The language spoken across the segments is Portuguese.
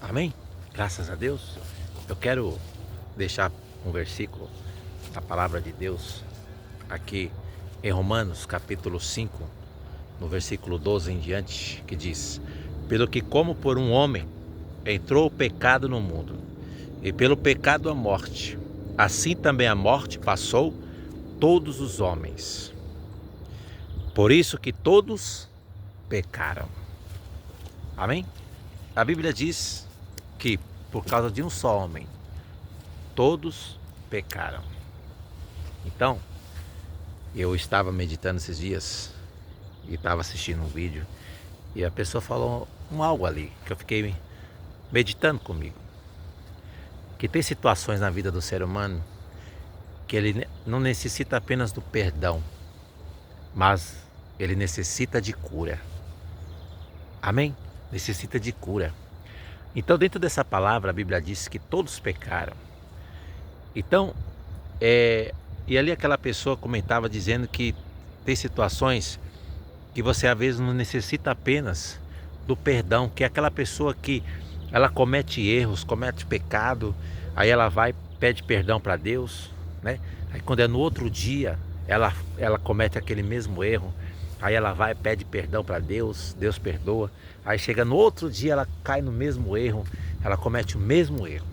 Amém? Graças a Deus. Eu quero deixar um versículo da palavra de Deus aqui em Romanos capítulo 5, no versículo 12 em diante, que diz: pelo que como por um homem entrou o pecado no mundo, e pelo pecado a morte, assim também a morte passou todos os homens. Por isso que todos pecaram. Amém? A Bíblia diz que por causa de um só homem, todos pecaram. Então, eu estava meditando esses dias e estava assistindo um vídeo e a pessoa falou algo ali que eu fiquei meditando comigo. Que tem situações na vida do ser humano que ele não necessita apenas do perdão, mas ele necessita de cura. Amém? Necessita de cura. Então, dentro dessa palavra, a Bíblia diz que todos pecaram. Então, e ali aquela pessoa comentava dizendo que tem situações que você às vezes não necessita apenas do perdão, que é aquela pessoa que ela comete erros, comete pecado, aí ela vai, pede perdão para Deus, né? Aí quando é no outro dia, ela comete aquele mesmo erro, aí ela vai, pede perdão para Deus, Deus perdoa, aí chega no outro dia, ela cai no mesmo erro, ela comete o mesmo erro,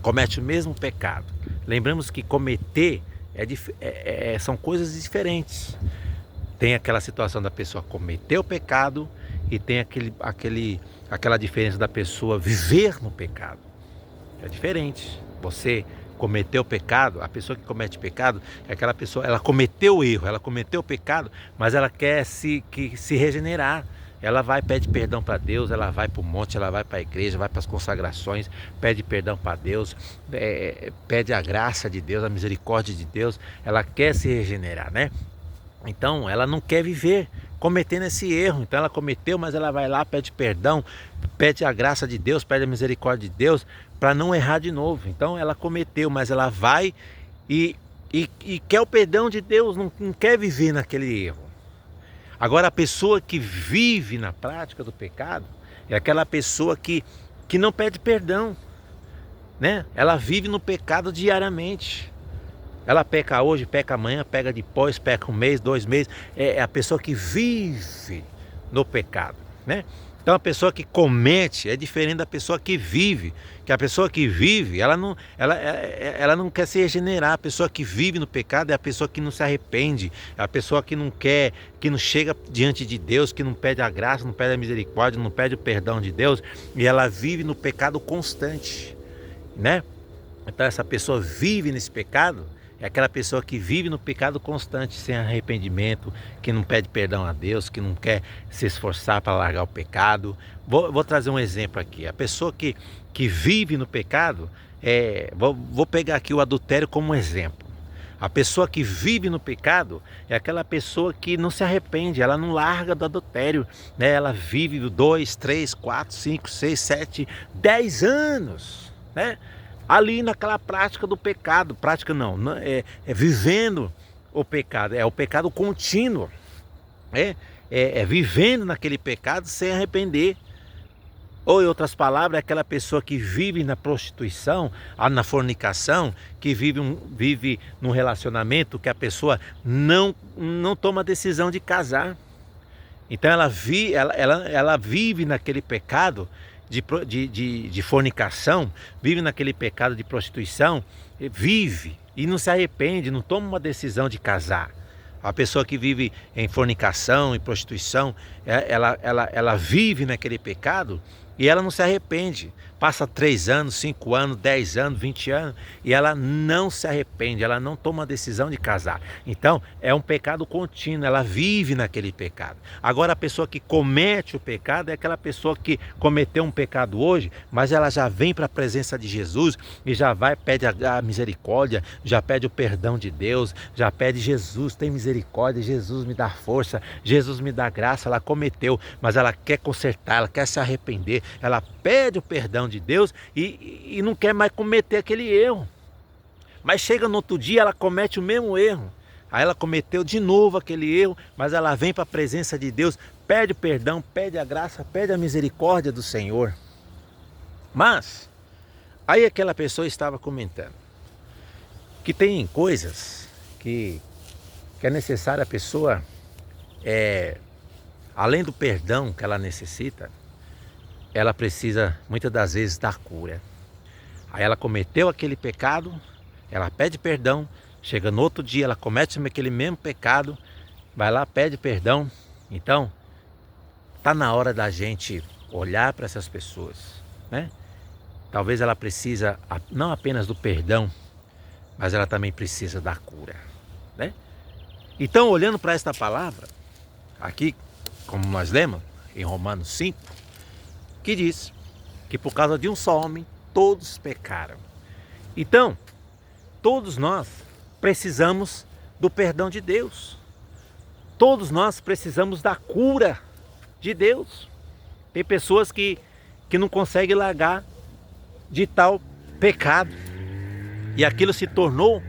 comete o mesmo pecado. Lembramos que cometer são coisas diferentes. Tem aquela situação da pessoa cometer o pecado e tem aquela diferença da pessoa viver no pecado. É diferente. Você cometeu o pecado, a pessoa que comete pecado é aquela pessoa, ela cometeu o erro, ela cometeu o pecado, mas ela quer se regenerar. Ela vai, pede perdão para Deus, ela vai para o monte, ela vai para a igreja, vai para as consagrações, pede perdão para Deus, pede a graça de Deus, a misericórdia de Deus, ela quer se regenerar, né? Então ela não quer viver cometendo esse erro, então ela cometeu, mas ela vai lá, pede perdão, pede a graça de Deus, pede a misericórdia de Deus para não errar de novo. Então ela cometeu, mas ela vai e quer o perdão de Deus, não quer viver naquele erro. Agora a pessoa que vive na prática do pecado é aquela pessoa que não pede perdão, né? Ela vive no pecado diariamente. Ela peca hoje, peca amanhã, peca depois, peca um mês, 2 meses. É a pessoa que vive no pecado, né? Então a pessoa que comete é diferente da pessoa que vive. Que a pessoa que vive, ela não quer se regenerar. A pessoa que vive no pecado é a pessoa que não se arrepende. É a pessoa que não quer, que não chega diante de Deus, que não pede a graça, não pede a misericórdia, não pede o perdão de Deus. E ela vive no pecado constante, né? Então essa pessoa vive nesse pecado. É aquela pessoa que vive no pecado constante, sem arrependimento, que não pede perdão a Deus, que não quer se esforçar para largar o pecado. Vou trazer um exemplo aqui. A pessoa que vive no pecado, vou pegar aqui o adultério como um exemplo. A pessoa que vive no pecado é aquela pessoa que não se arrepende, ela não larga do adultério, né? Ela vive 2, 3, 4, 5, 6, 7, 10 anos, né? Ali naquela prática do pecado, prática não, vivendo o pecado, é o pecado contínuo, vivendo naquele pecado sem arrepender. Ou em outras palavras, é aquela pessoa que vive na prostituição, na fornicação, que vive num relacionamento que a pessoa não toma decisão de casar. Então ela vive naquele pecado de fornicação, vive naquele pecado de prostituição, vive e não se arrepende, não toma uma decisão de casar. A pessoa que vive em fornicação, em prostituição, ela vive naquele pecado e ela não se arrepende. Passa 3 anos, 5 anos, 10 anos, 20 anos e ela não se arrepende, ela não toma a decisão de casar. Então é um pecado contínuo, ela vive naquele pecado. Agora a pessoa que comete o pecado é aquela pessoa que cometeu um pecado hoje, mas ela já vem para a presença de Jesus e já vai, pede a misericórdia, já pede o perdão de Deus, já pede: Jesus, tem misericórdia, Jesus me dá força, Jesus me dá graça. Ela cometeu, mas ela quer consertar, ela quer se arrepender, ela pede o perdão de Deus e não quer mais cometer aquele erro. Mas chega no outro dia, ela comete o mesmo erro. Aí ela cometeu de novo aquele erro, mas ela vem para a presença de Deus, pede o perdão, pede a graça, pede a misericórdia do Senhor. Mas, aí aquela pessoa estava comentando que tem coisas que é necessário a pessoa, além do perdão que ela necessita, ela precisa muitas das vezes da cura. Aí ela cometeu aquele pecado, ela pede perdão, chega no outro dia, ela comete aquele mesmo pecado, vai lá, pede perdão. Então, está na hora da gente olhar para essas pessoas, né? Talvez ela precisa não apenas do perdão, mas ela também precisa da cura, né? Então, olhando para esta palavra, aqui, como nós lemos em Romanos 5, que diz que por causa de um só homem, todos pecaram. Então, todos nós precisamos do perdão de Deus. Todos nós precisamos da cura de Deus. Tem pessoas que não conseguem largar de tal pecado. E aquilo se tornou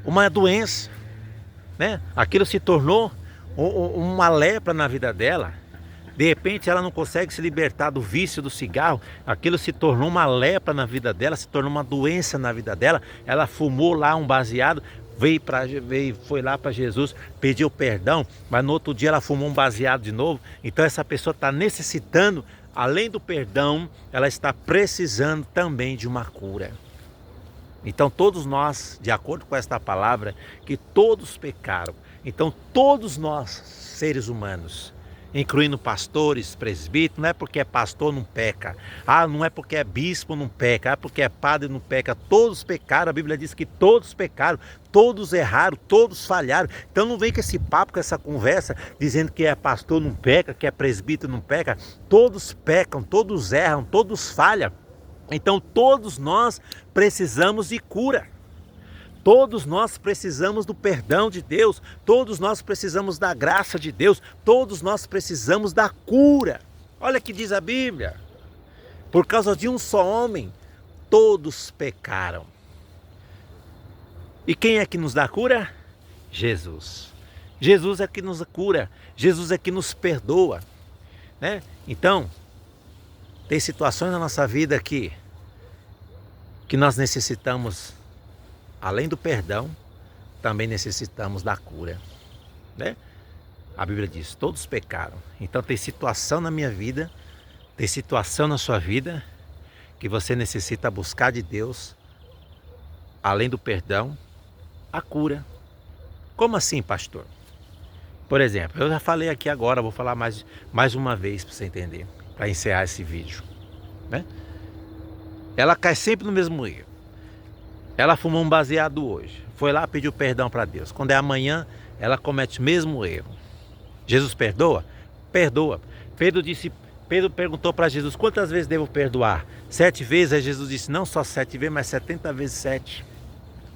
uma doença, né? Aquilo se tornou uma lepra na vida dela. De repente ela não consegue se libertar do vício do cigarro, aquilo se tornou uma lepra na vida dela, se tornou uma doença na vida dela. Ela fumou lá um baseado, foi lá para Jesus, pediu perdão, mas no outro dia ela fumou um baseado de novo. Então essa pessoa está necessitando, além do perdão, ela está precisando também de uma cura. Então todos nós, de acordo com esta palavra, que todos pecaram. Então todos nós, seres humanos, incluindo pastores, presbíteros, não é porque é pastor não peca, não é porque é bispo não peca, porque é padre não peca, todos pecaram. A Bíblia diz que todos pecaram, todos erraram, todos falharam. Então não vem com esse papo, com essa conversa, dizendo que é pastor não peca, que é presbítero não peca. Todos pecam, todos erram, todos falham. Então todos nós precisamos de cura. Todos nós precisamos do perdão de Deus, todos nós precisamos da graça de Deus, todos nós precisamos da cura. Olha o que diz a Bíblia: por causa de um só homem, todos pecaram. E quem é que nos dá cura? Jesus. Jesus é que nos cura, Jesus é que nos perdoa, né? Então, tem situações na nossa vida que nós necessitamos, além do perdão, também necessitamos da cura, né? A Bíblia diz, todos pecaram. Então tem situação na minha vida, tem situação na sua vida, que você necessita buscar de Deus, além do perdão, a cura. Como assim, pastor? Por exemplo, eu já falei aqui agora, vou falar mais uma vez para você entender, para encerrar esse vídeo, né? Ela cai sempre no mesmo erro. Ela fumou um baseado hoje, foi lá, pediu perdão para Deus. Quando é amanhã, ela comete o mesmo erro. Jesus perdoa? Perdoa. Pedro perguntou para Jesus, quantas vezes devo perdoar? 7 vezes, aí Jesus disse, não só 7 vezes, mas 70 vezes 7.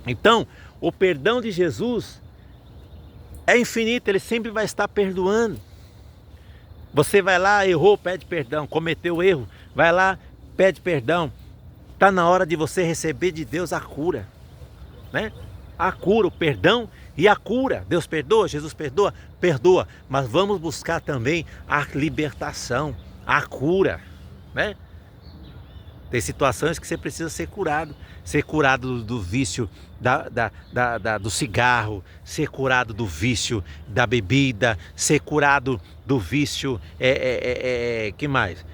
Então, o perdão de Jesus é infinito, ele sempre vai estar perdoando. Você vai lá, errou, pede perdão, cometeu erro, vai lá, pede perdão. Está na hora de você receber de Deus a cura, né? A cura, o perdão e a cura. Deus perdoa, Jesus perdoa, perdoa. Mas vamos buscar também a libertação, a cura, né? Tem situações que você precisa ser curado do vício do cigarro, ser curado do vício da bebida, ser curado do vício, que mais?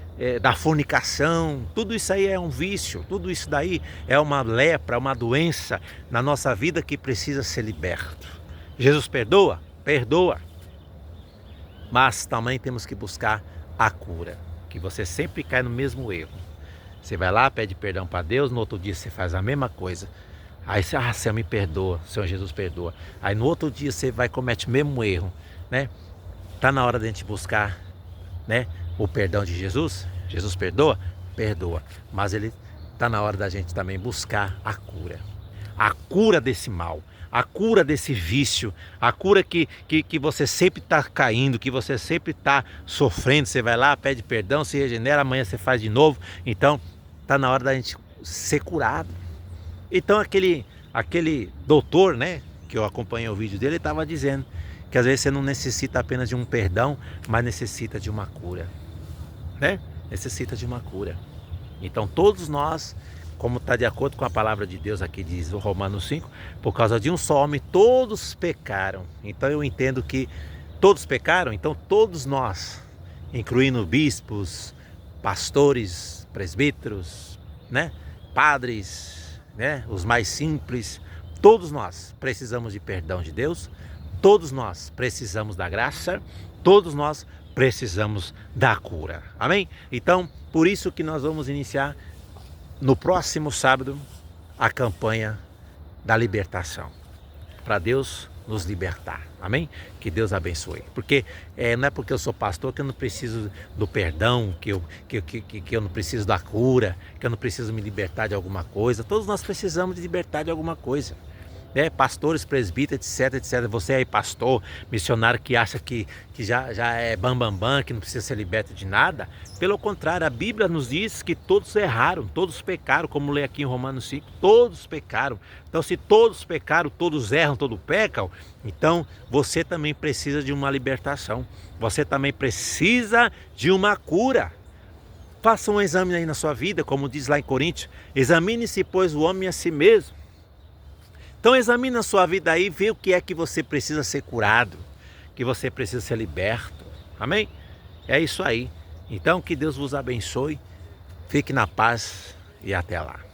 Da fornicação. Tudo isso aí é um vício, tudo isso daí é uma lepra, uma doença na nossa vida que precisa ser liberto. Jesus perdoa? Perdoa. Mas também temos que buscar a cura, que você sempre cai no mesmo erro. Você vai lá, pede perdão para Deus, no outro dia você faz a mesma coisa. Aí você, Senhor, me perdoa, Senhor Jesus perdoa. Aí no outro dia você vai e comete o mesmo erro, né? Tá na hora de a gente buscar, né, o perdão de Jesus. Jesus perdoa? Perdoa. Mas ele tá na hora da gente também buscar a cura desse mal, a cura desse vício, a cura que você sempre está caindo, que você sempre está sofrendo. Você vai lá, pede perdão, se regenera, amanhã você faz de novo. Então tá na hora da gente ser curado. Então aquele doutor, né, que eu acompanhei o vídeo dele, estava dizendo que às vezes você não necessita apenas de um perdão, mas necessita de uma cura, né? Necessita de uma cura. Então todos nós, como está de acordo com a palavra de Deus aqui, diz o Romanos 5, por causa de um só homem, todos pecaram. Então eu entendo que todos pecaram, então todos nós, incluindo bispos, pastores, presbíteros, né, padres, né, os mais simples, todos nós precisamos de perdão de Deus, todos nós precisamos da graça, todos nós precisamos da cura. Amém? Então, por isso que nós vamos iniciar no próximo sábado a campanha da libertação, para Deus nos libertar. Amém? Que Deus abençoe. Porque não é porque eu sou pastor que eu não preciso do perdão, que eu não preciso da cura, que eu não preciso me libertar de alguma coisa. Todos nós precisamos de libertar de alguma coisa. Pastores, presbíteros, etc. Você aí, pastor, missionário que acha que já é bam, que não precisa ser liberto de nada. Pelo contrário, a Bíblia nos diz que todos erraram, todos pecaram, como lê aqui em Romanos 5, todos pecaram. Então, se todos pecaram, todos erram, todos pecam, então você também precisa de uma libertação. Você também precisa de uma cura. Faça um exame aí na sua vida, como diz lá em Coríntios, examine-se, pois, o homem a si mesmo. Então examine a sua vida aí, vê o que é que você precisa ser curado, que você precisa ser liberto. Amém? É isso aí. Então que Deus vos abençoe, fique na paz e até lá.